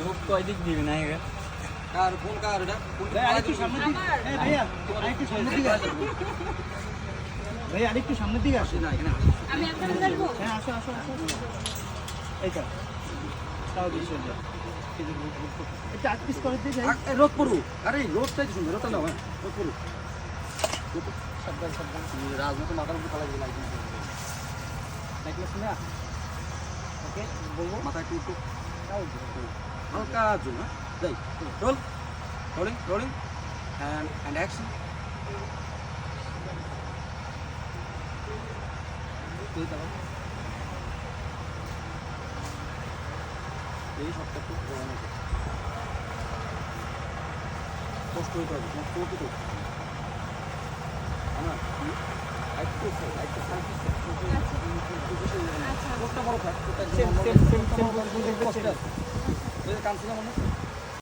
রোগ কয় দিক দিবি না এর কার কোন কার এটা আরেকটু সামনের দিকে এই ভাইয়া আরেকটু সামনের দিকে আসো ভাই আরেকটু সামনের দিকে আসো না এখানে আমি একদম দেখবো হ্যাঁ আসো আসো আসো এইটা তাও দিছো যা এটা 8 পিস করে দিই ভাই রোদ পড়ু আরে রোদ চাই সুন্দর রোদ না রোদ পড়ু সাবধান রাজমতো মাথার উপর ফেলা দিলাম লাইকলেস না ওকে বলবো মাথা একটু একটু তাও হালকা জুম হ্যাঁ যাই রোল রোলিং অ্যান্ড অ্যাকশন এই সবটা একটু কষ্ট হইতে হবে তোমার চোখে তো আমার একটু চোখটা বড় থাক সেম সেম সেম সেম কানছিলাম